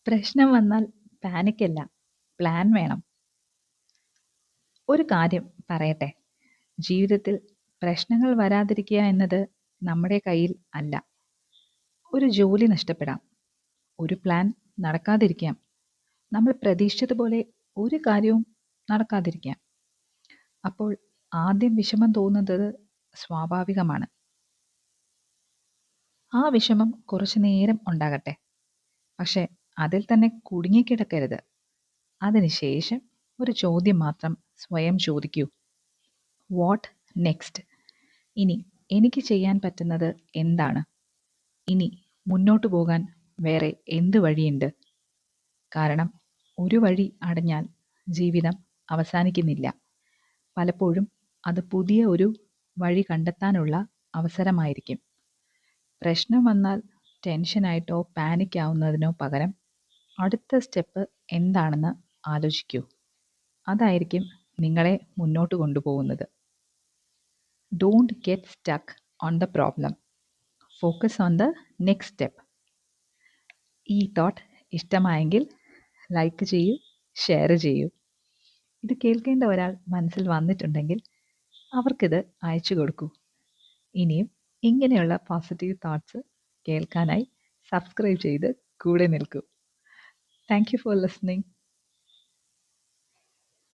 പ്രശ്നം വന്നാൽ പാനിക്കല്ല, പ്ലാൻ വേണം. ഒരു കാര്യം പറയട്ടെ, ജീവിതത്തിൽ പ്രശ്നങ്ങൾ വരാതിരിക്കുക എന്നത് നമ്മുടെ കയ്യിൽ അല്ല. ഒരു ജോലി നഷ്ടപ്പെടാം, ഒരു പ്ലാൻ നടക്കാതിരിക്കാം, നമ്മൾ പ്രതീക്ഷിച്ചതുപോലെ ഒരു കാര്യവും നടക്കാതിരിക്കാം. അപ്പോൾ ആദ്യം വിഷമം തോന്നുന്നത് സ്വാഭാവികമാണ്. ആ വിഷമം കുറച്ചു നേരം ഉണ്ടാകട്ടെ, പക്ഷെ അതിൽ തന്നെ കുടുങ്ങിക്കിടക്കരുത്. അതിനുശേഷം ഒരു ചോദ്യം മാത്രം സ്വയം ചോദിക്കൂ: വാട്ട് നെക്സ്റ്റ്? ഇനി എനിക്ക് ചെയ്യാൻ പറ്റുന്നത് എന്താണ്? ഇനി മുന്നോട്ടു പോകാൻ വേറെ എന്ത് വഴിയുണ്ട്? കാരണം ഒരു വഴി അടഞ്ഞാൽ ജീവിതം അവസാനിക്കുന്നില്ല. പലപ്പോഴും അത് പുതിയ ഒരു വഴി കണ്ടെത്താനുള്ള അവസരമായിരിക്കും. പ്രശ്നം വന്നാൽ ടെൻഷനായിട്ടോ പാനിക് ആവുന്നതിനോ പകരം അടുത്ത സ്റ്റെപ്പ് എന്താണെന്ന് ആലോചിക്കൂ. അതായിരിക്കും നിങ്ങളെ മുന്നോട്ട് കൊണ്ടുപോകുന്നത്. Don't get stuck on the problem. Focus on the next step. ഈ തോട്ട് ഇഷ്ടമായെങ്കിൽ ലൈക്ക് ചെയ്യൂ, ഷെയർ ചെയ്യൂ. ഇത് കേൾക്കേണ്ട ഒരാൾ മനസ്സിൽ വന്നിട്ടുണ്ടെങ്കിൽ അവർക്കിത് അയച്ചു കൊടുക്കൂ. ഇനിയും ഇങ്ങനെയുള്ള പോസിറ്റീവ് തോട്ട്സ് കേൾക്കാനായി സബ്സ്ക്രൈബ് ചെയ്ത് കൂടെ നിൽക്കൂ. Thank you for listening.